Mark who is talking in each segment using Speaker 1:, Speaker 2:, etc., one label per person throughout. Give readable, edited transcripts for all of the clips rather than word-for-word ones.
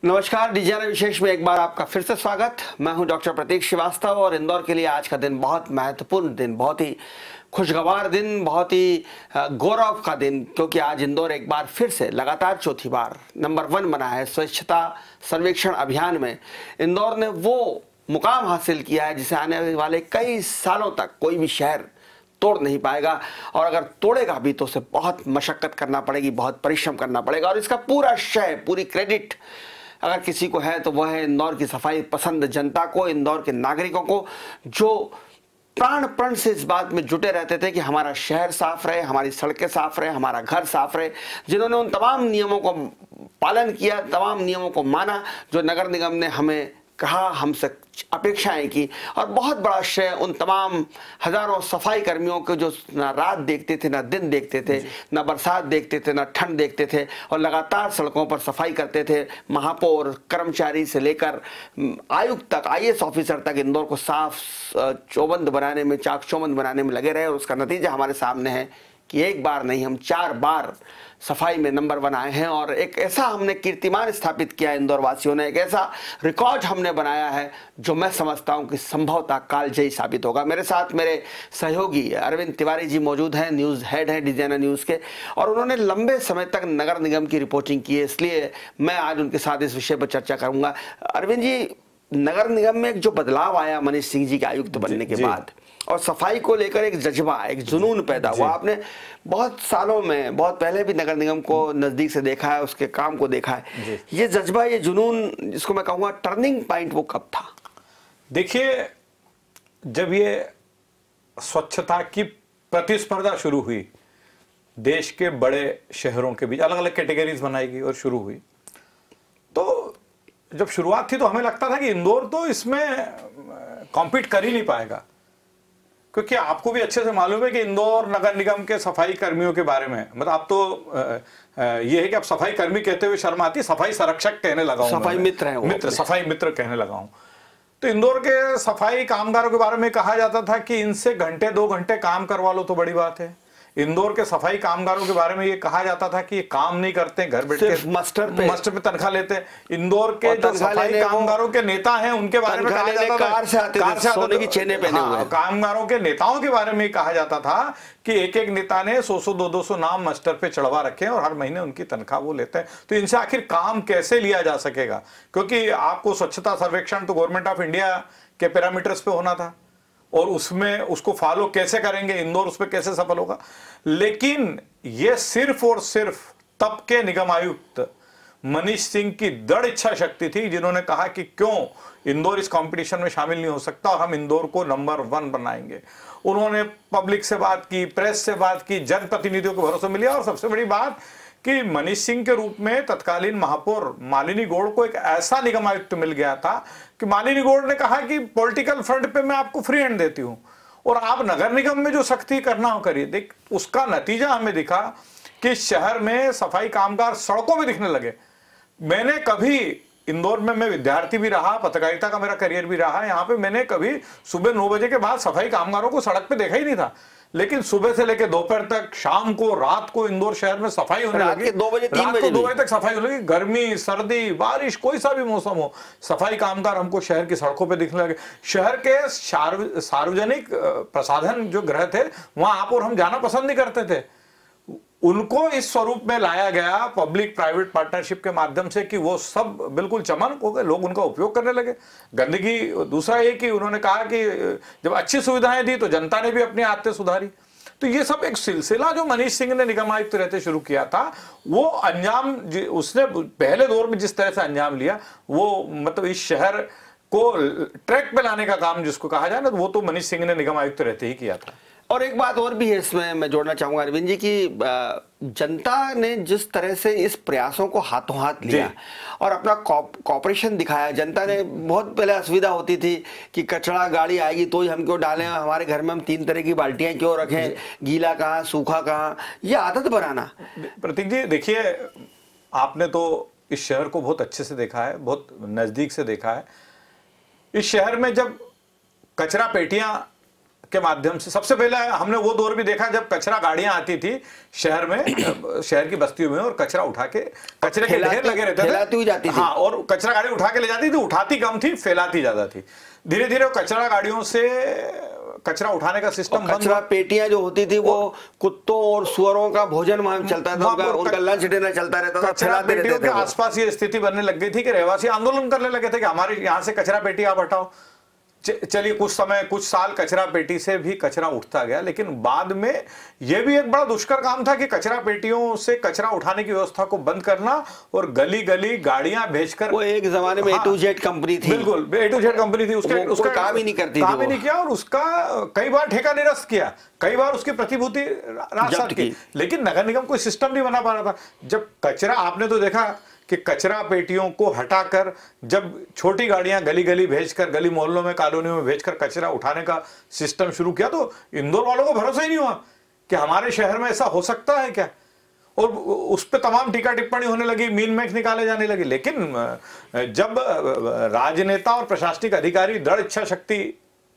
Speaker 1: नमस्कार, डिजाना विशेष में एक बार आपका फिर से स्वागत। मैं हूं डॉक्टर प्रतीक श्रीवास्तव और इंदौर के लिए आज का दिन बहुत महत्वपूर्ण दिन, बहुत ही खुशगवार दिन, बहुत ही गौरव का दिन, क्योंकि आज इंदौर एक बार फिर से लगातार चौथी बार नंबर 1 बना है स्वच्छता सर्वेक्षण अभियान में। इंदौर ने वो मुकाम हासिल किया है जिसे आने वाले कई सालों तक कोई भी शहर तोड़ नहीं पाएगा, और अगर तोड़ेगा भी तो उसे बहुत मशक्कत करना पड़ेगी, बहुत परिश्रम करना पड़ेगा। और इसका पूरा श्रेय, पूरी क्रेडिट अगर किसी को है तो वह है इंदौर की सफाई पसंद जनता को, इंदौर के नागरिकों को, जो प्राण प्रण से इस बात में जुटे रहते थे कि हमारा शहर साफ रहे, हमारी सड़कें साफ रहे, हमारा घर साफ रहे, जिन्होंने उन तमाम नियमों को पालन किया, तमाम नियमों को माना जो नगर निगम ने हमें कहा, हमसे अपेक्षाएं की। और बहुत बड़ा श्रेय उन तमाम हजारों सफाई कर्मियों के जो ना रात देखते थे, ना दिन देखते थे, ना बरसात देखते थे, ना ठंड देखते थे, और लगातार सड़कों पर सफाई करते थे। महापौर, कर्मचारी से लेकर आयुक्त तक, IAS ऑफिसर तक इंदौर को साफ चौबंद बनाने में, चाक चौबंद बनाने में लगे रहे। और उसका नतीजा हमारे सामने है कि एक बार नहीं, हम 4 बार सफाई में नंबर 1 आए हैं। और एक ऐसा हमने कीर्तिमान स्थापित किया इंदौर वासियों ने, एक ऐसा रिकॉर्ड हमने बनाया है जो मैं समझता हूं कि संभवतः कालजयी साबित होगा। मेरे साथ मेरे सहयोगी अरविंद तिवारी जी मौजूद हैं, न्यूज़ हेड हैं डिजाना न्यूज़ के, और उन्होंने लंबे समय तक नगर निगम की रिपोर्टिंग की है, इसलिए मैं आज उनके साथ इस विषय पर चर्चा करूंगा। अरविंद जी, नगर निगम में एक जो बदलाव आया मनीष सिंह जी के आयुक्त बनने के बाद, और सफाई को लेकर एक जज्बा, एक जुनून पैदा हुआ। आपने बहुत सालों में, बहुत पहले भी नगर निगम को नजदीक से देखा है, उसके काम को देखा है। ये जज्बा, ये जुनून, जिसको मैं कहूँगा टर्निंग पॉइंट, वो कब था?
Speaker 2: देखिए, जब ये स्वच्छता की प्रतिस्पर्धा शुरू हुई, देश के बड़े शहरों के बीच अलग अलग कैटेगरीज बनाई गई और शुरू हुई, तो जब शुरुआत थी तो हमें लगता था कि इंदौर तो इसमें कॉम्पीट कर ही नहीं पाएगा, क्योंकि आपको भी अच्छे से मालूम है कि इंदौर नगर निगम के सफाई कर्मियों के बारे में, मतलब आप तो ये है कि आप सफाई कर्मी कहते हुए शर्म आती, सफाई संरक्षक कहने लगा हूं,
Speaker 1: सफाई मित्र है,
Speaker 2: मित्र, सफाई मित्र कहने लगा हूं। तो इंदौर के सफाई कामगारों के बारे में कहा जाता था कि इनसे घंटे 2 घंटे काम करवा लो तो बड़ी बात है। इंदौर के सफाई कामगारों के बारे में ये कहा जाता था कि ये काम नहीं करते, घर बैठ के मस्टर पे तनख्वाह लेते हैं। इंदौर के जो सफाई कामगारों के नेता हैं उनके बारे में कहा जाता था, कार से सोने की चेनें पहने हुए कामगारों के नेताओं के बारे में कहा जाता था कि एक एक नेता ने 100-100, 200-200 नाम मस्टर पे चढ़वा रखे हैं और हर महीने उनकी तनख्वाह वो लेते हैं। तो इनसे आखिर काम कैसे लिया जा सकेगा, क्योंकि आपको स्वच्छता सर्वेक्षण तो गवर्नमेंट ऑफ इंडिया के पैरामीटर्स पे होना था, और उसमें उसको फॉलो कैसे करेंगे, इंदौर उस पर कैसे सफल होगा। लेकिन यह सिर्फ और सिर्फ तब के निगम आयुक्त मनीष सिंह की दृढ़ इच्छा शक्ति थी, जिन्होंने कहा कि क्यों इंदौर इस कंपटीशन में शामिल नहीं हो सकता और हम इंदौर को नंबर 1 बनाएंगे। उन्होंने पब्लिक से बात की, प्रेस से बात की, जनप्रतिनिधियों को भरोसा मिला, और सबसे बड़ी बात कि मनीष सिंह के रूप में तत्कालीन महापौर मालिनी गौड़ को एक ऐसा निगम आयुक्त मिल गया था कि मालिनी गौड़ ने कहा कि पॉलिटिकल फ्रंट पे मैं आपको फ्री हैंड देती हूं और आप नगर निगम में जो सख्ती करना हो करिए। देख, उसका नतीजा हमें दिखा कि शहर में सफाई कामगार सड़कों में दिखने लगे। मैंने कभी इंदौर में, मैं विद्यार्थी भी रहा, पत्रकारिता का मेरा करियर भी रहा, यहां पे मैंने कभी सुबह 9 बजे के बाद सफाई कामगारों को सड़क पे देखा ही नहीं था। लेकिन सुबह से लेकर दोपहर तक, शाम को, रात को इंदौर शहर में सफाई होने लगी।
Speaker 1: 2 बजे 3
Speaker 2: बजे 2 बजे तक सफाई होने लगी। गर्मी, सर्दी, बारिश, कोई सा भी मौसम हो, सफाई कामगार हमको शहर की सड़कों पे दिखने लगे। शहर के सार्वजनिक प्रसाधन जो गृह थे, वहां आप और हम जाना पसंद नहीं करते थे। उनको इस स्वरूप में लाया गया पब्लिक प्राइवेट पार्टनरशिप के माध्यम से कि वो सब बिल्कुल चमन हो गए, लोग उनका उपयोग करने लगे। गंदगी, दूसरा ये कि उन्होंने कहा कि जब अच्छी सुविधाएं दी तो जनता ने भी अपनी आदतें सुधारी। तो ये सब एक सिलसिला जो मनीष सिंह ने निगम आयुक्त रहते शुरू किया था, वो अंजाम उसने पहले दौर में जिस तरह से अंजाम लिया, वो मतलब इस शहर को ट्रैक पे लाने का काम जिसको कहा जाए ना, वो तो मनीष सिंह ने निगम आयुक्त रहते ही किया था।
Speaker 1: और एक बात और भी है इसमें मैं जोड़ना चाहूंगा अरविंद जी की, जनता ने जिस तरह से इस प्रयासों को हाथों हाथ लिया और अपना कॉपरेशन दिखाया। जनता ने, बहुत पहले असुविधा होती थी कि कचरा गाड़ी आएगी तो ही हम क्यों डालें, हमारे घर में हम 3 तरह की बाल्टियां क्यों रखें, गीला कहाँ, सूखा कहाँ, ये आदत बनाना।
Speaker 2: प्रतीक जी, देखिए, आपने तो इस शहर को बहुत अच्छे से देखा है, बहुत नजदीक से देखा है। इस शहर में जब कचरा पेटियां के माध्यम से सबसे पहले हमने वो दौर भी देखा जब कचरा गाड़ियां आती थी शहर में, शहर की बस्तियों में, और कचरा उठा के, कचरे के ढेर लगे रहते थे,
Speaker 1: फैलाती हुई जाती थी।
Speaker 2: हाँ, और कचरा गाड़ी उठा के ले जाती थी, उठाती कम थी, फैलाती ज्यादा थी। धीरे धीरे कचरा गाड़ियों से कचरा उठाने का सिस्टम,
Speaker 1: कचरा पेटियां जो होती थी वो कुत्तों और सुअरों का भोजन वहां चलता था, उनका लंच डिनर चलता रहता था, फैलाते रहते थे।
Speaker 2: आसपास ये स्थिति बनने लग गई थी कि रहवासी आंदोलन करने लगे थे कि हमारे यहाँ से कचरा पेटी आप हटाओ। चलिए कुछ समय, कुछ साल कचरा पेटी से भी कचरा उठता गया, लेकिन बाद में यह भी एक बड़ा दुष्कर काम था कि कचरा पेटियों से कचरा उठाने की व्यवस्था को बंद करना और गली गली गाड़ियां भेजकर,
Speaker 1: वो एक जमाने में A to Z कंपनी थी,
Speaker 2: बिल्कुल A to Z कंपनी थी, उसका
Speaker 1: काम ही नहीं करती थी,
Speaker 2: काम ही नहीं किया, और उसका कई बार ठेका निरस्त किया, कई बार उसकी प्रतिभूति राजसात की, लेकिन नगर निगम कोई सिस्टम नहीं बना पा रहा था। जब कचरा, आपने तो देखा कि कचरा पेटियों को हटाकर जब छोटी गाड़ियां गली गली भेजकर, गली मोहल्लों में, कॉलोनियों में भेजकर कचरा उठाने का सिस्टम शुरू किया, तो इंदौर वालों को भरोसा ही नहीं हुआ कि हमारे शहर में ऐसा हो सकता है क्या, और उस पर तमाम टीका टिप्पणी होने लगी, मीन मैक्स निकाले जाने लगी। लेकिन जब राजनेता और प्रशासनिक अधिकारी दृढ़ इच्छा शक्ति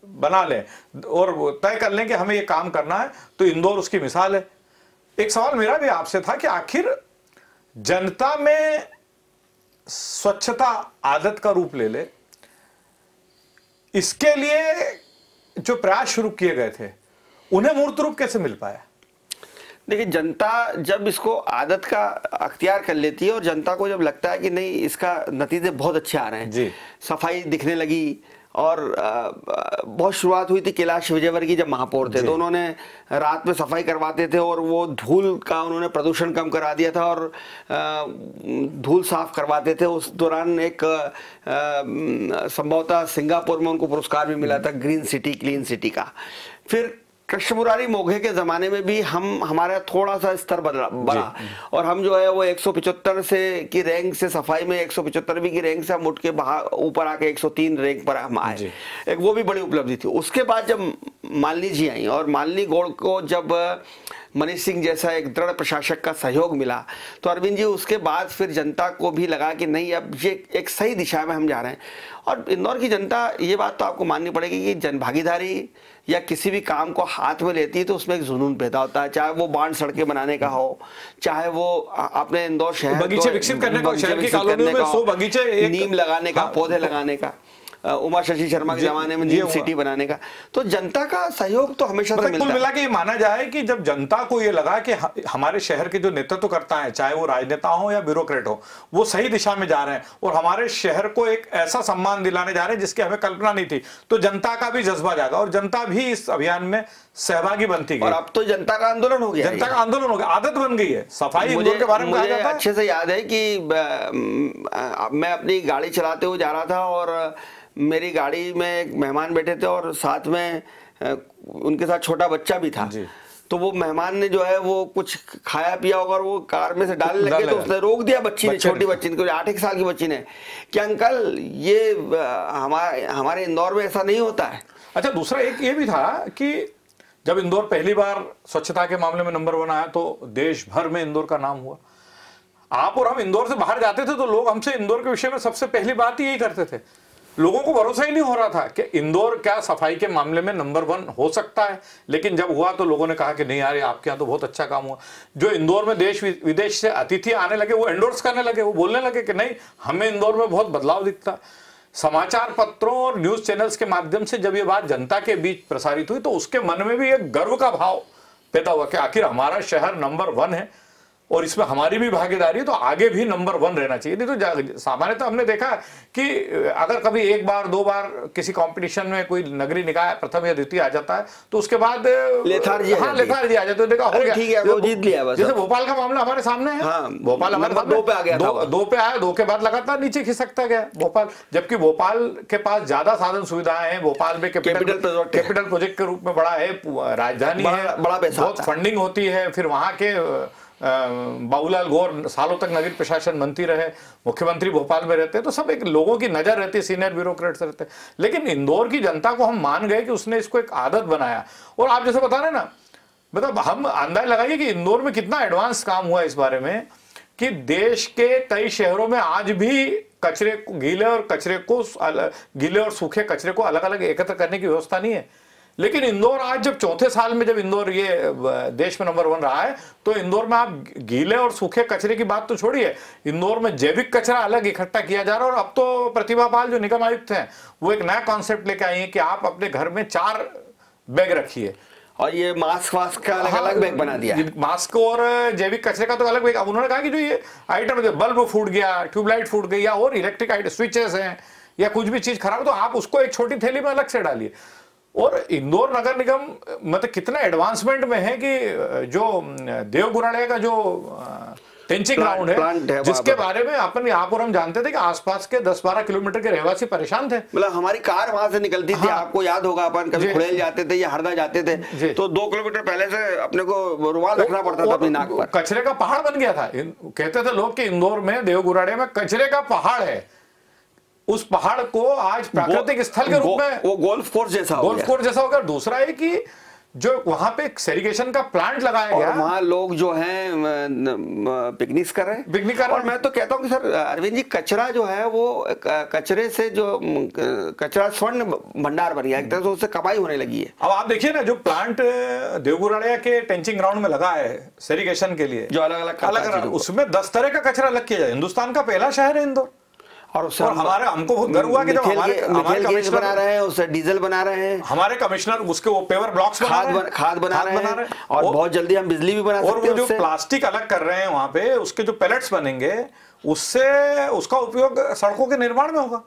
Speaker 2: बना लें और तय कर लें कि हमें यह काम करना है, तो इंदौर उसकी मिसाल है। एक सवाल मेरा भी आपसे था कि आखिर जनता में स्वच्छता आदत का रूप ले ले, इसके लिए जो प्रयास शुरू किए गए थे उन्हें मूर्त रूप कैसे मिल पाया?
Speaker 1: देखिए, जनता जब इसको आदत का अख्तियार कर लेती है और जनता को जब लगता है कि नहीं इसका नतीजे बहुत अच्छे आ रहे हैं
Speaker 2: जी,
Speaker 1: सफाई दिखने लगी, और बहुत शुरुआत हुई थी कैलाश विजयवर्गीय जब महापौर थे तो उन्होंने रात में सफाई करवाते थे और वो धूल का उन्होंने प्रदूषण कम करा दिया था और धूल साफ करवाते थे। उस दौरान एक संभवतः सिंगापुर में उनको पुरस्कार भी मिला था ग्रीन सिटी, क्लीन सिटी का। फिर कृष्ण मुरारी मोघे के ज़माने में भी हमारा थोड़ा सा स्तर बढ़ा और हम जो है वो 175 से की रैंक से, सफाई में 175वीं की रैंक से हम उठ के ऊपर आके 103 रैंक पर हम आए। एक वो भी बड़ी उपलब्धि थी। उसके बाद जब मालिनी जी आई और मालिनी गौड़ को जब मनीष सिंह जैसा एक दृढ़ प्रशासक का सहयोग मिला तो अरविंद जी उसके बाद फिर जनता को भी लगा कि नहीं अब ये एक सही दिशा में हम जा रहे हैं। और इंदौर की जनता, ये बात तो आपको माननी पड़ेगी कि जनभागीदारी या किसी भी काम को हाथ में लेती है तो उसमें एक जुनून पैदा होता है, चाहे वो बांध सड़कें बनाने का हो, चाहे वो अपने इंदौर शहर
Speaker 2: बगीचे विकसित करने का, शहर की कॉलोनियों में 100 बगीचे,
Speaker 1: नीम लगाने का, पौधे लगाने का, उमा शशि शर्मा के जमाने में नीम सिटी बनाने का, तो जनता का सहयोग तो हमेशा से मिलता है।
Speaker 2: मिला कि ये माना जाए कि जब जनता को ये लगा कि हमारे शहर के जो नेतृत्व करता है, चाहे वो राजनेता हो या ब्यूरोक्रेट हो, वो सही दिशा में जा रहे हैं और हमारे शहर को एक ऐसा सम्मान दिलाने जा रहे हैं जिसकी हमें कल्पना नहीं थी, तो जनता का भी जज्बा जागा और जनता भी इस अभियान में सहभागी बनती गई।
Speaker 1: और अब तो जनता का आंदोलन हो गया,
Speaker 2: जनता का आंदोलन हो गया, आदत बन गई है। सफाई इंदौर के बारे में कहा जाता है,
Speaker 1: अच्छे से याद है कि मैं अपनी गाड़ी चलाते हुए जा रहा था और मेरी गाड़ी में एक मेहमान बैठे थे और साथ में उनके साथ छोटा बच्चा भी था। तो वो मेहमान ने जो है वो कुछ खाया पिया होगा, वो कार में से डालने लगे तो उसने रोक दिया बच्ची ने, छोटी बच्ची ने, 8 साल की बच्ची ने, कि अंकल ये हमारे इंदौर में ऐसा नहीं होता है।
Speaker 2: अच्छा, दूसरा एक ये भी था कि जब इंदौर पहली बार स्वच्छता के मामले में नंबर 1 आया तो देश भर में इंदौर का नाम हुआ। आप और हम इंदौर से बाहर जाते थे तो लोग हमसे इंदौर के विषय में सबसे पहली बात ही यही करते थे। लोगों को भरोसा ही नहीं हो रहा था कि इंदौर क्या सफाई के मामले में नंबर 1 हो सकता है, लेकिन जब हुआ तो लोगों ने कहा कि नहीं यार, आपके यहाँ तो बहुत अच्छा काम हुआ। जो इंदौर में देश विदेश से अतिथि आने लगे वो एंडोर्स करने लगे, वो बोलने लगे कि नहीं, हमें इंदौर में बहुत बदलाव दिखता। समाचार पत्रों और न्यूज चैनल्स के माध्यम से जब ये बात जनता के बीच प्रसारित हुई तो उसके मन में भी एक गर्व का भाव पैदा हुआ कि आखिर हमारा शहर नंबर 1 है और इसमें हमारी भी भागीदारी है, तो आगे भी नंबर 1 रहना चाहिए। नहीं तो सामान्यतः हमने देखा कि अगर कभी 1 बार 2 बार किसी कंपटीशन में कोई नगरीय निकाय प्रथम या द्वितीय आ जाता है तो उसके बाद लेथार्जी आ जाती है, देखा हो गया,
Speaker 1: ठीक है, वो जीत लिया बस।
Speaker 2: जैसे भोपाल का मामला हमारे सामने है। हाँ, भोपाल हमारे
Speaker 1: 2 पे आ गया था,
Speaker 2: 2 पे आया, 2 के बाद लगातार नीचे खिसकता गया भोपाल, जबकि भोपाल के पास ज्यादा साधन सुविधाएं हैं, भोपाल में कैपिटल प्रोजेक्ट के रूप में बड़ा है, राजधानी है, बड़ा बहुत फंडिंग होती है। फिर वहां के बाबूलाल गौर सालों तक नगरीय प्रशासन मंत्री रहे, मुख्यमंत्री भोपाल में रहते हैं, तो सब एक लोगों की नजर रहती है, सीनियर ब्यूरोक्रेट्स रहते हैं। लेकिन इंदौर की जनता को हम मान गए कि उसने इसको एक आदत बनाया। और आप जैसे बता रहे ना, मतलब हम अंदाजा लगाइए कि इंदौर में कितना एडवांस काम हुआ इस बारे में कि देश के कई शहरों में आज भी गीले और सूखे कचरे को अलग अलग एकत्र करने की व्यवस्था नहीं है। लेकिन इंदौर आज जब चौथे साल में जब इंदौर ये देश में नंबर 1 रहा है, तो इंदौर में आप गीले और सूखे कचरे की बात तो छोड़िए, इंदौर में जैविक कचरा अलग इकट्ठा किया जा रहा है। और अब तो प्रतिभा पाल जो निगम आयुक्त हैं वो एक नया कॉन्सेप्ट लेके आई है कि आप अपने घर में 4 बैग रखिए,
Speaker 1: और ये मास्क वास्क का अलग अलग बैग बना दिया है।
Speaker 2: मास्क और जैविक कचरे का तो अलग बैग। अब उन्होंने कहा कि जो ये आइटम, बल्ब फूट गया, ट्यूबलाइट फूट गई, या और इलेक्ट्रिक आइटम स्विचेस हैं, या कुछ भी चीज खराब, तो आप उसको एक छोटी थैली में अलग से डालिए। और इंदौर नगर निगम मतलब कितना एडवांसमेंट में है कि जो देवगुराड़े का जो टेंचिंग ग्राउंड है, जिसके बारे में अपन यहाँ पर हम जानते थे कि आसपास के 10-12 किलोमीटर के रहवासी परेशान थे।
Speaker 1: मतलब हमारी कार वहां से निकलती थी, आपको याद होगा, अपन कभी खुड़ेल जाते थे या हरदा जाते थे तो 2 किलोमीटर पहले से अपने को रुमाल रखना पड़ता था अपनी नाक पर।
Speaker 2: कचरे का पहाड़ बन गया था। कहते थे लोग कि इंदौर में देवगुराड़े में कचरे का पहाड़ है। उस पहाड़ को आज प्राकृतिक स्थल के रूप में
Speaker 1: वो गोल्फ कोर्स जैसा हो
Speaker 2: गया। दूसरा है कि जो वहां पे सेरिगेशन का प्लांट लगाया गया,
Speaker 1: वहां लोग जो हैं पिकनिक कर रहे हैं। और मैं तो कहता हूं कि सर अरविंद जी, कचरा जो है वो कचरे से जो कचरा स्वर्ण भंडार बन गया, एक तरह से उससे कमाई होने लगी है।
Speaker 2: अब आप देखिए ना, जो प्लांट देवगुराड़िया के टेंचिंग ग्राउंड में लगा है सेरिगेशन के लिए,
Speaker 1: जो अलग
Speaker 2: उसमें 10 तरह का कचरा अलग किया जाए। हिंदुस्तान का पहला शहर है इंदौर।
Speaker 1: और
Speaker 2: हमको बहुत गर्व हुआ कि जब हमारे
Speaker 1: कमिश्नर बना रहे हैं, उससे डीजल बना रहे हैं,
Speaker 2: हमारे कमिश्नर उसके वो पेवर ब्लॉक्स
Speaker 1: खाद बना रहे हैं, और बहुत जल्दी हम बिजली भी बना सकते हैं।
Speaker 2: और वो जो प्लास्टिक अलग कर रहे हैं वहां पे, उसके जो पैलेट्स बनेंगे, उससे उसका उपयोग सड़कों के निर्माण में होगा।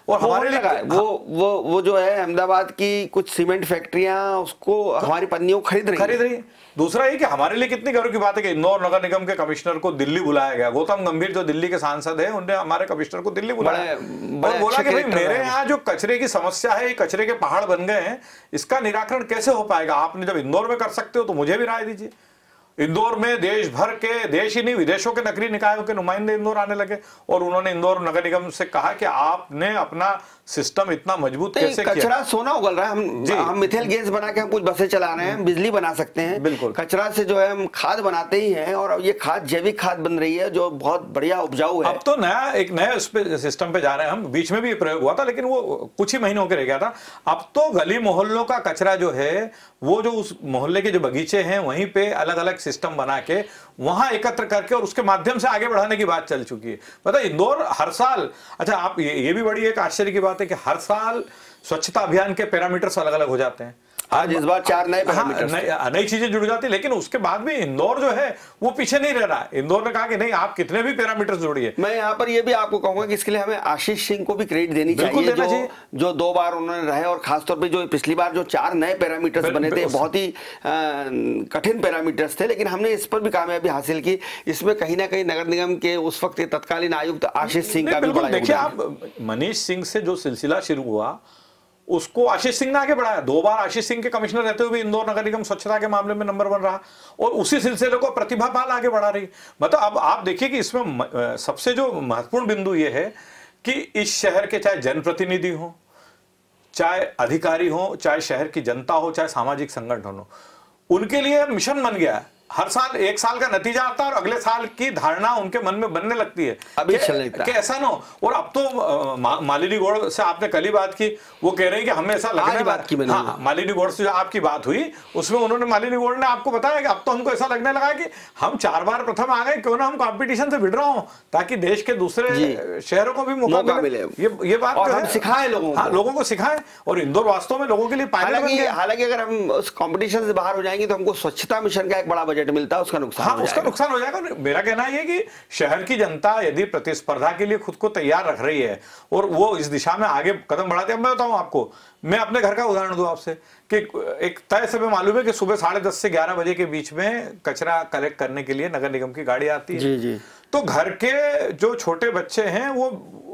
Speaker 2: और हमारे लिए
Speaker 1: वो जो है अहमदाबाद की कुछ सीमेंट फैक्ट्रियां उसको हमारी पन्नियों खरीद रही।
Speaker 2: दूसरा ये कि हमारे लिए कितनी गर्व की बात है कि इंदौर नगर निगम के कमिश्नर को दिल्ली बुलाया गया। गौतम गंभीर जो दिल्ली के सांसद हैं, उन्होंने हमारे कमिश्नर को दिल्ली बुलाया और बोला कि भाई मेरे यहाँ जो कचरे की समस्या है, ये कचरे के पहाड़ बन गए हैं, इसका निराकरण कैसे हो पाएगा? आपने जब इंदौर में कर सकते हो तो मुझे भी राय दीजिए। इंदौर में देश भर के, देश ही नहीं विदेशों के नगरीय निकायों के नुमाइंदे इंदौर आने लगे और उन्होंने इंदौर नगर निगम से कहा कि आपने अपना सिस्टम इतना मजबूत कैसे किया?
Speaker 1: कचरा सोना उगल रहा है। हम मिथेल गैस बना के हम कुछ बसें चला रहे हैं, बिजली बना सकते हैं।
Speaker 2: बिल्कुल।
Speaker 1: कचरा से जो है हम खाद बनाते ही हैं, और ये खाद जैविक खाद बन रही है जो बहुत बढ़िया उपजाऊ है।
Speaker 2: अब तो एक नया सिस्टम पे जा रहे हैं हम। बीच में भी प्रयोग हुआ था लेकिन वो कुछ ही महीनों के रह गया था। अब तो गली मोहल्लों का कचरा जो है, वो जो उस मोहल्ले के जो बगीचे हैं वहीं पे अलग अलग सिस्टम बना के वहां एकत्र करके और उसके माध्यम से आगे बढ़ाने की बात चल चुकी है। पता है इंदौर हर साल, अच्छा आप ये भी बड़ी एक आश्चर्य की बात है कि हर साल स्वच्छता अभियान के पैरामीटर्स अलग अलग हो जाते हैं।
Speaker 1: आज इस बार 4 नए
Speaker 2: नई चीजें जुड़ जाती है, लेकिन उसके बाद भी इंदौर जो है वो पीछे नहीं रह रहा है। इंदौर ने कहा कि नहीं, आप कितने भी पैरामीटर्स जोड़िए।
Speaker 1: मैं यहाँ पर ये भी आपको कहूंगा कि इसके लिए हमें आशीष सिंह को भी क्रेडिट देनी चाहिए, जो 2 बार उन्होंने रहे, और खासतौर पे जो पिछली बार जो 4 नए पैरामीटर्स बने थे, बहुत ही कठिन पैरामीटर्स थे, लेकिन हमने इस पर भी कामयाबी हासिल की। इसमें कहीं ना कहीं नगर निगम के उस वक्त तत्कालीन आयुक्त आशीष सिंह का भी बड़ा योगदान।
Speaker 2: देखिए आप, मनीष सिंह से जो सिलसिला शुरू हुआ उसको आशीष सिंह ने आगे बढ़ाया। 2 बार आशीष सिंह के कमिश्नर रहते हुए इंदौर नगर निगम स्वच्छता के मामले में नंबर 1 रहा, और उसी सिलसिले को प्रतिभा पाल आगे बढ़ा रही। मतलब अब आप देखिए कि इसमें सबसे जो महत्वपूर्ण बिंदु ये है कि इस शहर के चाहे जनप्रतिनिधि हो, चाहे अधिकारी हो, चाहे शहर की जनता हो, चाहे सामाजिक संगठन हो, उनके लिए मिशन बन गया है। हर साल 1 साल का नतीजा आता है और अगले साल की धारणा उनके मन में बनने लगती है
Speaker 1: अभी
Speaker 2: कि ऐसा ना हो। और अब तो मालिनी गौड़ से आपने कल ही बात की, वो कह रहे हैं कि हमें ऐसा लगने
Speaker 1: बात की।
Speaker 2: हाँ, मालिनी गौड़ से जो आपकी बात हुई उसमें उन्होंने, मालिनी गौड़ ने आपको बताया कि अब तो हमको ऐसा लगने लगा कि हम 4 बार प्रथम आ गए, क्यों ना हम कंपटीशन से भिड़ रहा हूं, ताकि देश के दूसरे शहरों को भी मौका मिले। ये बात
Speaker 1: और हम सिखाएं
Speaker 2: लोगों को सिखाएं, और इंदौर वास्तव में लोगों के लिए
Speaker 1: हालांकि अगर हम उस कंपटीशन से बाहर हो जाएंगे तो हमको स्वच्छता मिशन का एक बड़ा बजट मिलता है, उसका
Speaker 2: उसका नुकसान हो जाएगा। मेरा कहना है कि शहर की जनता यदि प्रतिस्पर्धा के लिए खुद को तैयार रख रही है और वो इस दिशा में आगे कदम बढ़ाते हैं। मैं बताऊं आपको, मैं अपने घर का उदाहरण दूं आपसे कि एक तय समय मालूम है कि सुबह 10:30 से 11 बजे के बीच में कचरा कलेक्ट करने के लिए नगर निगम की गाड़ी आती है।
Speaker 1: जी जी।
Speaker 2: तो घर के जो छोटे बच्चे हैं वो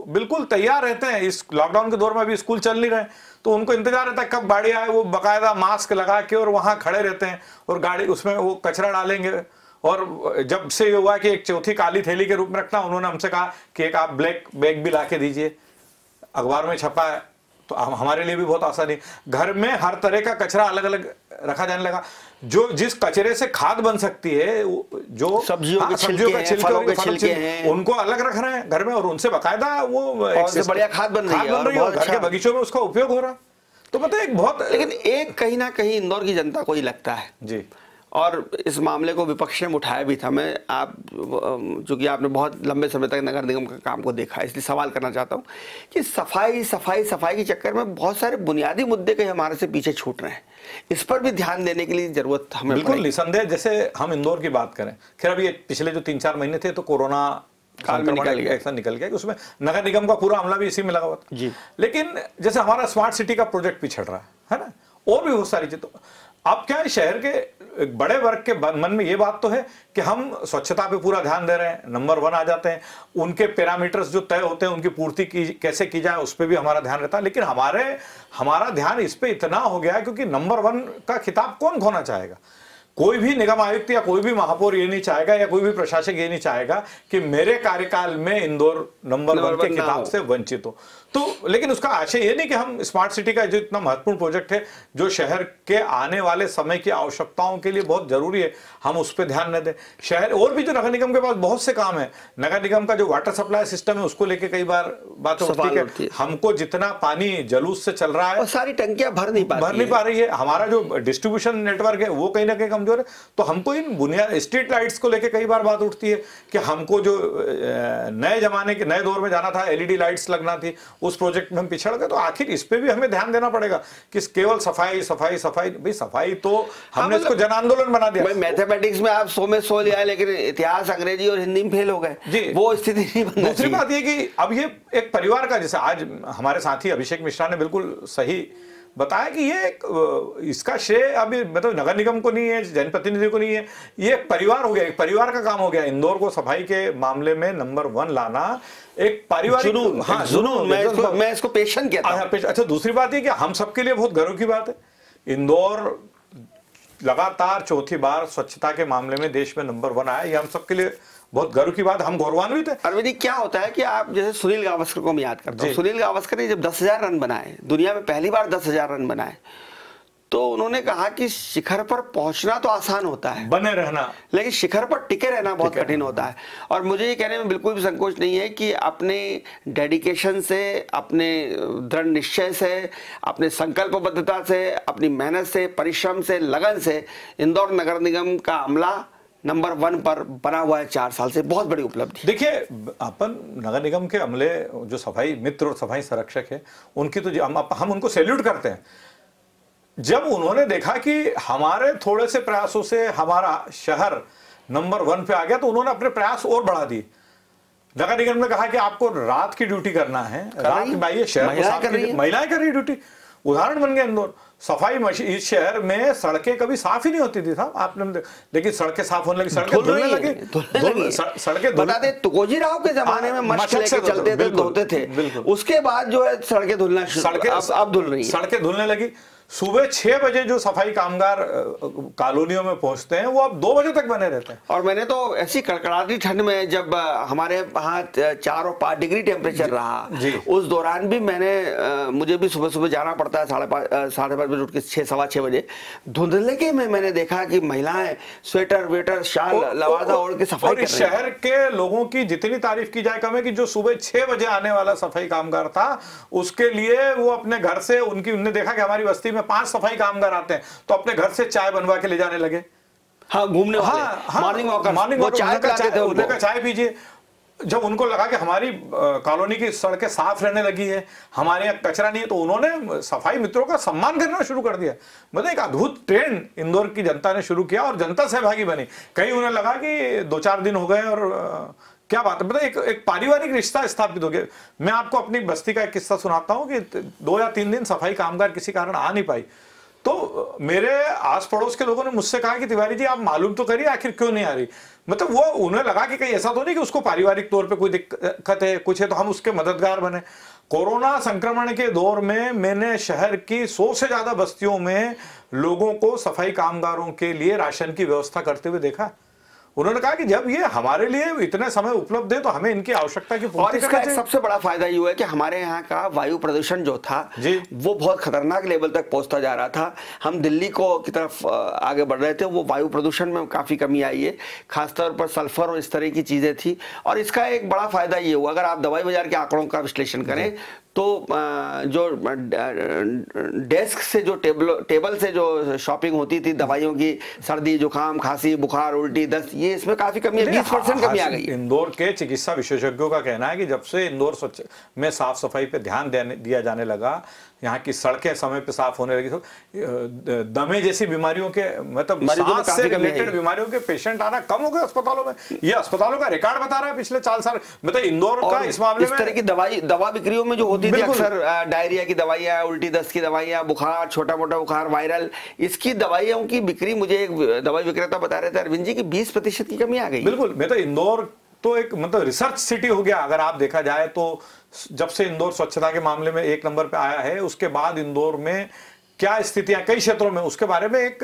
Speaker 2: बिल्कुल तैयार रहते हैं। इस लॉकडाउन के दौर में अभी स्कूल चल नहीं रहे, तो उनको इंतजार रहता है कब गाड़ी आए। वो बाकायदा मास्क लगा के और वहां खड़े रहते हैं और गाड़ी उसमें वो कचरा डालेंगे। और जब से ये हुआ कि एक चौथी काली थैली के रूप में रखना, उन्होंने हमसे कहा कि एक आप ब्लैक बैग भी ला के दीजिए, अखबार में छपा है, तो हमारे लिए भी बहुत आसानी। घर में हर तरह का कचरा अलग अलग रखा जाने लगा। जो जिस कचरे से खाद बन सकती है, जो
Speaker 1: सब्जियों के छिलके हैं,
Speaker 2: उनको अलग रख रहे हैं घर में, और उनसे बाकायदा वो
Speaker 1: बढ़िया खाद बन रही है,
Speaker 2: और घर के बगीचों में उसका उपयोग हो रहा है। तो मतलब एक बहुत,
Speaker 1: लेकिन एक कहीं ना कहीं इंदौर की जनता को ही लगता है
Speaker 2: जी,
Speaker 1: और इस मामले को विपक्ष ने उठाया भी था। मैं आप चूंकि आपने बहुत लंबे समय तक नगर निगम का काम को देखा है, इसलिए सवाल करना चाहता हूं कि सफाई सफाई सफाई के चक्कर में बहुत सारे बुनियादी मुद्दे कहीं हमारे से पीछे छूट रहे हैं। इस पर भी ध्यान देने के लिए जरूरत हमें
Speaker 2: बिल्कुल निसंदेह। जैसे हम इंदौर की बात करें, खैर अभी पिछले जो 3-4 महीने थे तो कोरोना
Speaker 1: काल में निकल गया,
Speaker 2: ऐसा निकल गया कि उसमें नगर निगम का पूरा अमला भी इसी में लगा हुआ था
Speaker 1: जी।
Speaker 2: लेकिन जैसे हमारा स्मार्ट सिटी का प्रोजेक्ट पिछड़ रहा है ना, और भी बहुत सारी चीजें। तो अब क्या है, शहर के एक बड़े वर्ग के मन में ये बात तो है कि हम स्वच्छता पे पूरा ध्यान दे रहे हैं, नंबर 1 आ जाते हैं, उनके पैरामीटर्स जो तय होते हैं उनकी पूर्ति कैसे की जाए उस पर भी हमारा ध्यान रहता है। लेकिन हमारा ध्यान इस पे इतना हो गया है क्योंकि नंबर 1 का खिताब कौन खोना चाहेगा? कोई भी निगम आयुक्त या कोई भी महापौर ये नहीं चाहेगा या कोई भी प्रशासक ये नहीं चाहेगा कि मेरे कार्यकाल में इंदौर नंबर 1 के खिताब से वंचित हो। तो लेकिन उसका आशय ये नहीं कि हम स्मार्ट सिटी का जो इतना महत्वपूर्ण प्रोजेक्ट है जो शहर के आने वाले समय की आवश्यकताओं के लिए बहुत जरूरी है, हम उस पर ध्यान न दें। शहर और भी जो नगर निगम के पास बहुत से काम है, नगर निगम का जो वाटर सप्लाई सिस्टम है उसको लेके कई बार बात होती है, हमको जितना पानी जलूस से चल रहा है
Speaker 1: सारी टंकियां भर नहीं पा
Speaker 2: रही है, हमारा जो डिस्ट्रीब्यूशन नेटवर्क है वो कहीं ना कहीं कमजोर है। तो हमको इन बुनियाद स्ट्रीट लाइट्स को लेके कई बार बात उठती है कि हमको जो नए जमाने के नए दौर में जाना था, एलईडी लाइट्स लगना थी, उस प्रोजेक्ट में हम पिछड़ गए। तो आखिर इस पे भी हमें ध्यान देना पड़ेगा कि केवल सफाई सफाई सफाई, भाई सफाई तो हमने इसको जन आंदोलन बना दिया।
Speaker 1: मैथमेटिक्स में आप 100 में 100 लिया, लेकिन इतिहास, अंग्रेजी और हिंदी में फेल हो गए जी, वो स्थिति नहीं बनना।
Speaker 2: दूसरी बात ये कि अब ये एक परिवार का, जैसे आज हमारे साथी अभिषेक मिश्रा ने बिल्कुल सही बताया कि ये इसका श्रेय अभी मतलब नगर निगम को नहीं है, जनप्रतिनिधि को नहीं है, ये एक परिवार हो गया, एक परिवार का काम हो गया। इंदौर को सफाई के मामले में नंबर 1 लाना एक पारिवारिक जुनून, हाँ जुनून,
Speaker 1: मैं इसको पैशन कहता हूं।
Speaker 2: अच्छा, दूसरी बात है कि हम सबके लिए बहुत गर्व की बात है, इंदौर लगातार चौथी बार स्वच्छता के मामले में देश में नंबर 1 आया, ये हम सबके लिए बहुत गर्व की बात, हम गौरवान्वित है।
Speaker 1: अरविंद जी, क्या होता है कि आप जैसे सुनील गावस्कर को हम याद करते हैं, सुनील गावस्कर ने जब 10,000 रन बनाए, दुनिया में पहली बार 10,000 रन बनाए, तो उन्होंने कहा कि शिखर पर पहुंचना तो आसान होता है,
Speaker 2: बने रहना,
Speaker 1: लेकिन शिखर पर टिके रहना बहुत कठिन होता है। और मुझे ये कहने में बिल्कुल भी संकोच नहीं है कि अपने डेडिकेशन से, अपने दृढ़ निश्चय से, अपने संकल्पबद्धता से, अपनी मेहनत से, परिश्रम से, लगन से इंदौर नगर निगम का अमला नंबर 1 पर बना हुआ है 4 साल से, बहुत बड़ी उपलब्धि।
Speaker 2: देखिए, अपन नगर निगम के अमले जो सफाई मित्र और सफाई संरक्षक है, उनकी तो हम उनको सैल्यूट करते हैं। जब उन्होंने देखा कि हमारे थोड़े से प्रयासों से हमारा शहर नंबर 1 पे आ गया, तो उन्होंने अपने प्रयास और बढ़ा दिए। नगर निगम ने कहा कि आपको रात की ड्यूटी करना है, रात में आइए, शहर को साफ कीजिए, महिलाएं कर रही ड्यूटी, उदाहरण बन गया इंदौर। सफाई मशीन, इस शहर में सड़कें कभी साफ ही नहीं होती थी साहब, आपने, लेकिन सड़कें साफ होने लगी, सड़कें धुलने लगी, सड़कें
Speaker 1: बता दे, तुकोजी राव के जमाने में मशक लेके चलते थे, धोते थे, उसके बाद जो है सड़कें धुलना,
Speaker 2: सड़कें अब धुल रही, सड़कें धुलने लगी। सुबह 6 बजे जो सफाई कामगार कॉलोनियों में पहुंचते हैं वो अब 2 बजे तक बने रहते हैं।
Speaker 1: और मैंने तो ऐसी कड़कड़ाती ठंड में, जब हमारे यहाँ 4 और 5 डिग्री टेम्परेचर रहा, उस दौरान भी मुझे भी सुबह सुबह जाना पड़ता है, 5:30 बजे उठ के 6, सवा 6 बजे धुंधले के में मैंने देखा कि महिलाएं स्वेटर वेटर शाल लवादा ओढ़ के सफाई कर रही हैं।
Speaker 2: शहर के लोगों की जितनी तारीफ की जाए कम है कि जो सुबह 6 बजे आने वाला सफाई कामगार था, उसके लिए वो अपने घर से, उनने देखा कि हमारी बस्ती में 5 सफाई कामगार आते हैं, तो अपने घर से चाय बनवा के ले जाने लगे।
Speaker 1: हाँ, घूमने
Speaker 2: मॉर्निंग वॉक, चाय पीजिए। जब उनको लगा कि हमारी कॉलोनी की सड़कें साफ रहने लगी है, हमारे यहाँ कचरा नहीं है, तो उन्होंने सफाई मित्रों का सम्मान करना शुरू कर दिया। मतलब एक अद्भुत ट्रेंड इंदौर की जनता ने शुरू किया और जनता सहभागी बनी। कहीं उन्हें लगा कि 2-4 दिन हो गए और क्या बात है, मतलब एक पारिवारिक रिश्ता स्थापित हो गया। मैं आपको अपनी बस्ती का एक किस्सा सुनाता हूँ कि 2 या 3 दिन सफाई कामगार किसी कारण आ नहीं पाई, तो मेरे आस पड़ोस के लोगों ने मुझसे कहा कि तिवारी जी, आप मालूम तो करिए आखिर क्यों नहीं आ रही। मतलब वो, उन्हें लगा कि कहीं ऐसा तो नहीं कि उसको पारिवारिक तौर पे कोई दिक्कत है, कुछ है, तो हम उसके मददगार बने। कोरोना संक्रमण के दौर में मैंने शहर की 100 से ज्यादा बस्तियों में लोगों को सफाई कामगारों के लिए राशन की व्यवस्था करते हुए देखा। उन्होंने कहा कि जब ये हमारे लिए इतने समय उपलब्ध है तो हमें इनकी आवश्यकता की पूर्ति
Speaker 1: करनी चाहिए। सबसे बड़ा फायदा ये हुआ है कि हमारे यहाँ का वायु प्रदूषण जो था वो बहुत खतरनाक लेवल तक पहुंचता जा रहा था। हम दिल्ली को की तरफ आगे बढ़ रहे थे, वो वायु प्रदूषण में काफी कमी आई है, खासतौर पर सल्फर और इस तरह की चीजें थी। और इसका एक बड़ा फायदा ये हुआ, अगर आप दवाई बाजार के आंकड़ों का विश्लेषण करें तो जो डेस्क से जो टेबल से जो शॉपिंग होती थी दवाइयों की, सर्दी जुकाम खांसी बुखार उल्टी दस्त, ये इसमें काफी कमी है, 20% कमी आ गई है।
Speaker 2: इंदौर के चिकित्सा विशेषज्ञों का कहना है कि जब से इंदौर स्वच्छ में साफ सफाई पे ध्यान दिया जाने लगा, यहाँ की सड़कें समय पे साफ होने लगी, तो दमे जैसी बीमारियों के मतलब सांस से रिलेटेड बीमारियों के पेशेंट आना कम हो गए अस्पतालों में। ये अस्पतालों का रिकॉर्ड बता रहा है पिछले 4 साल। मतलब इंदौर का इस मामले में,
Speaker 1: इस तरह की दवा बिक्रियों में जो होती थी अक्सर डायरिया की दवाइयाँ, उल्टी दस्त की दवाइयाँ, बुखार, छोटा मोटा बुखार, वायरल, इसकी दवाइयों की बिक्री, मुझे एक दवाई विक्रेता बता रहे थे अरविंद जी की 20% की कमी आ गई।
Speaker 2: बिल्कुल, मैं तो इंदौर तो एक मतलब रिसर्च सिटी हो गया अगर आप देखा जाए तो। जब से इंदौर स्वच्छता के मामले में 1 नंबर पे आया है, उसके बाद इंदौर में क्या स्थितियां कई क्षेत्रों में, उसके बारे में एक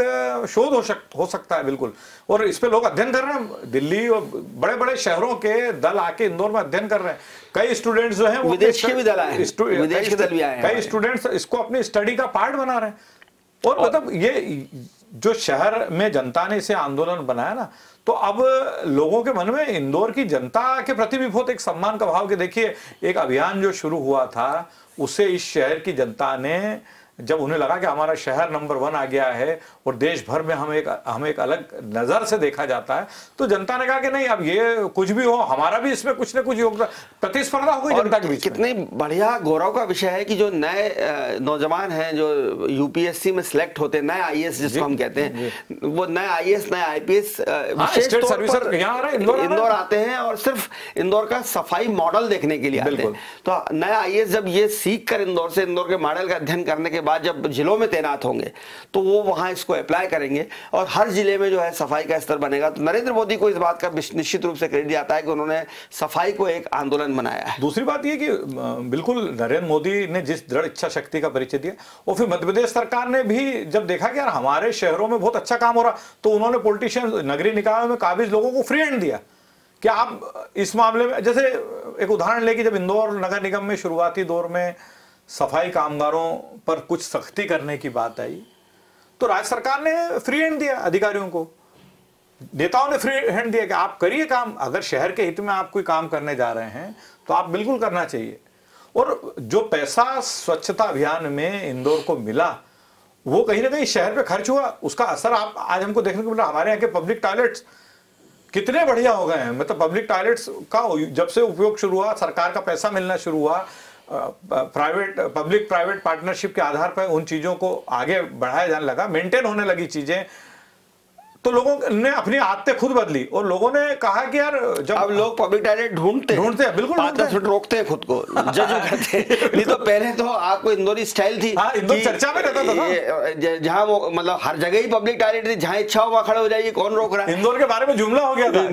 Speaker 2: शोध हो सकता है बिल्कुल। और इस पे लोग अध्ययन कर रहे हैं, दिल्ली और बड़े बड़े शहरों के दल आके इंदौर में अध्ययन कर रहे हैं। कई स्टूडेंट्स जो हैं वो
Speaker 1: विदेश के भी दल आए हैं, विदेश के दल भी आए हैं,
Speaker 2: कई स्टूडेंट्स इसको अपनी स्टडी का पार्ट बना रहे हैं। और मतलब ये जो शहर में जनता ने इसे आंदोलन बनाया ना, तो अब लोगों के मन में इंदौर की जनता के प्रति भी बहुत एक सम्मान का भाव, कि देखिए एक अभियान जो शुरू हुआ था उससे इस शहर की जनता ने, जब उन्हें लगा कि हमारा शहर नंबर 1 आ गया है और देश भर में हम एक अलग नजर से देखा जाता है, तो जनता ने कहा कि नहीं, अब ये कुछ भी हो, हमारा भी इसमें कुछ ना कुछ योगदान, प्रतिस्पर्धा हो गई जनता के बीच।
Speaker 1: कितनी बढ़िया गौरव का विषय है कि जो नए नौजवान हैं जो यूपीएससी में सिलेक्ट होते हैं, नए आईएएस जिसको हम कहते हैं, वो नए आईएएस नए आईपीएस विशेष तौर पर इंदौर आते हैं और सिर्फ इंदौर का सफाई मॉडल देखने के लिए आते हैं। तो नए आईएएस जब ये सीख कर इंदौर से, इंदौर के मॉडल का अध्ययन करने के बाद जब जिलों में तैनात होंगे तो वो वहां इसको अप्लाई करेंगे और हर जिले में जो है सफाई का स्तर बनेगा। तो नरेंद्र मोदी को इस बात का निश्चित रूप से क्रेडिट आता है कि उन्होंने सफाई को एक आंदोलन बनाया है।
Speaker 2: दूसरी बात ये कि बिल्कुल नरेंद्र मोदी ने जिस दृढ़ इच्छा शक्ति का परिचय दिया, और फिर मध्य प्रदेश सरकार ने भी जब देखा कि यार हमारे शहरों में बहुत अच्छा काम हो रहा, तो उन्होंने पॉलिटिशियन, नगरीय निकाय में काबिज लोगों को फ्री हैंड दिया कि आप इस मामले में, जैसे एक उदाहरण लेके जब इंदौर नगर निगम में शुरुआती दौर में सफाई कामगारों पर कुछ सख्ती करने की बात आई, तो राज्य सरकार ने फ्री हैंड दिया अधिकारियों को, नेताओं ने फ्री हैंड दिया कि आप करिए काम, अगर शहर के हित में आप कोई काम करने जा रहे हैं तो आप बिल्कुल करना चाहिए। और जो पैसा स्वच्छता अभियान में इंदौर को मिला, वो कहीं ना कहीं शहर पे खर्च हुआ, उसका असर आप आज हमको देखने को मिला। हमारे यहाँ के पब्लिक टॉयलेट्स कितने बढ़िया हो गए हैं, मतलब पब्लिक टॉयलेट्स का जब से उपयोग शुरू हुआ, सरकार का पैसा मिलना शुरू हुआ, पब्लिक प्राइवेट पार्टनरशिप के आधार पर उन चीजों को आगे बढ़ाया जाने लगा, मेंटेन होने लगी चीजें, तो लोगों ने अपनी आदतें खुद बदली और लोगों ने कहा कि यार जब
Speaker 1: अब लोग पब्लिक टॉयलेट ढूंढते हैं, बिल्कुल 5-10 मिनट रोकते हैं खुद को, जज करते हैं। नहीं तो पहले तो आपको इंदौरी स्टाइल थी,
Speaker 2: इंदौर चर्चा में रहता था
Speaker 1: जहां वो मतलब हर जगह ही पब्लिक टॉयलेट थी, जहां इच्छा हो वहां खड़े हो जाइए, कौन रोक रहा है।
Speaker 2: इंदौर के बारे में जुमला हो गया था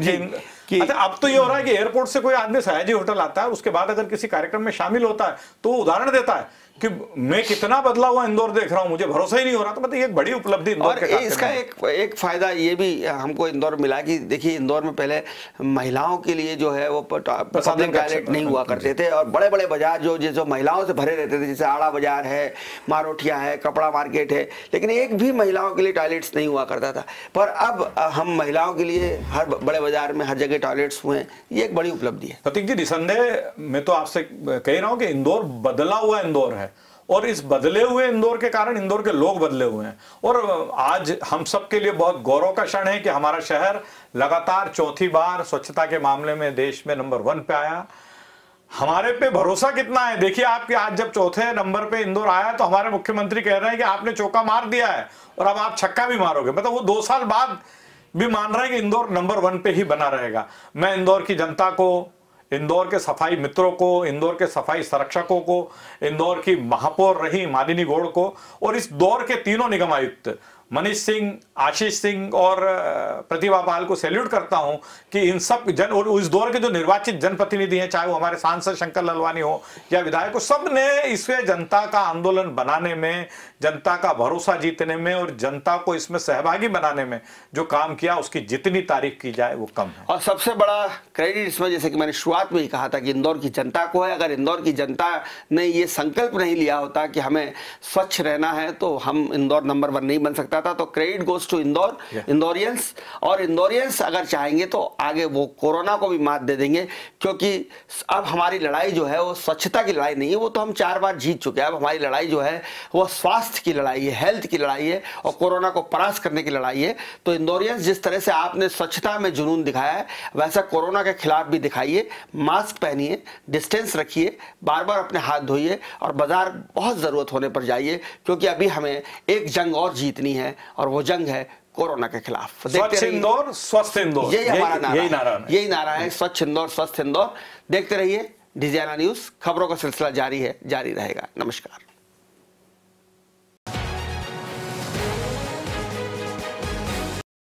Speaker 2: कि अच्छा अब तो ये हो रहा है कि एयरपोर्ट से कोई आदमी सयाजी होटल आता है, उसके बाद अगर किसी कार्यक्रम में शामिल होता है तो उदाहरण देता है कि मैं कितना बदला हुआ इंदौर देख रहा हूं, मुझे भरोसा ही नहीं हो रहा। तो मतलब ये एक बड़ी उपलब्धि इंदौर के
Speaker 1: इसका एक फायदा ये भी हमको इंदौर मिला कि देखिए इंदौर में पहले महिलाओं के लिए जो है वो पब्लिक टॉयलेट नहीं हुआ करते थे और बड़े बड़े बाजार जो महिलाओं से भरे रहते थे, जैसे आड़ा बाजार है, मारोठिया है, कपड़ा मार्केट है, लेकिन एक भी महिलाओं के लिए टॉयलेट्स नहीं हुआ करता था। पर अब हम महिलाओं के लिए हर बड़े बाजार में हर जगह टॉयलेट्स हुए हैं, ये एक बड़ी उपलब्धि है।
Speaker 2: प्रतीक जी, निसंदेह मैं तो आपसे कह रहा हूं कि इंदौर बदला हुआ इंदौर है और इस बदले हुए इंदौर के कारण इंदौर के लोग बदले हुए हैं। और आज हम सब के लिए बहुत गौरव का क्षण है कि हमारा शहर लगातार चौथी बार स्वच्छता के मामले में देश में नंबर 1 पे आया। हमारे पे भरोसा कितना है, देखिए आपके आज जब चौथे नंबर पे इंदौर आया तो हमारे मुख्यमंत्री कह रहे हैं कि आपने चौका मार दिया है और अब आप छक्का भी मारोगे। मतलब वो 2 साल बाद भी मान रहे हैं कि इंदौर नंबर 1 पे ही बना रहेगा। मैं इंदौर की जनता को, इंदौर के सफाई मित्रों को, इंदौर के सफाई संरक्षकों को, इंदौर की महापौर रही मालिनी गौड़ को और इस दौर के तीनों निगम आयुक्त मनीष सिंह, आशीष सिंह और प्रतिभा पाल को सैल्यूट करता हूं कि इन सब जन और इस दौर के जो निर्वाचित जनप्रतिनिधि हैं, चाहे वो हमारे सांसद शंकर ललवानी हो या विधायक हो, सब ने इसमें जनता का आंदोलन बनाने में, जनता का भरोसा जीतने में और जनता को इसमें सहभागी बनाने में जो काम किया, उसकी जितनी तारीफ की जाए वो कम है।
Speaker 1: और सबसे बड़ा क्रेडिट इसमें, जैसे कि मैंने शुरुआत में ही कहा था कि इंदौर की जनता को है। अगर इंदौर की जनता ने ये संकल्प नहीं लिया होता कि हमें स्वच्छ रहना है तो हम इंदौर नंबर 1 नहीं बन सकता। सकता था। तो क्रेडिट गोज टू इंदौर, इंदौरियंस। और इंदौरियंस अगर चाहेंगे तो आगे वो कोरोना को भी मात दे देंगे, क्योंकि अब हमारी लड़ाई जो है वो स्वच्छता की लड़ाई नहीं है, वो तो हम 4 बार जीत चुके हैं। अब हमारी लड़ाई जो है वो स्वास्थ्य की लड़ाई है, हेल्थ की लड़ाई है और कोरोना को परास्त करने की लड़ाई है। तो इंदौरियंस, जिस तरह से आपने स्वच्छता में जुनून दिखाया है, वैसा कोरोना के खिलाफ भी दिखाइए। मास्क पहनिए, डिस्टेंस रखिए, बार बार अपने हाथ धोइए और बाजार बहुत जरूरत होने पर जाइए, क्योंकि अभी हमें एक जंग और जीतनी है और वो जंग है कोरोना के खिलाफ।
Speaker 2: स्वच्छ इंदौर, स्वस्थ इंदौर,
Speaker 1: यही हमारा नारा,
Speaker 2: यही
Speaker 1: नारा है, स्वच्छ इंदौर, स्वस्थ इंदौर। देखते रहिए डिजियाना न्यूज, खबरों का सिलसिला जारी है, जारी रहेगा। नमस्कार।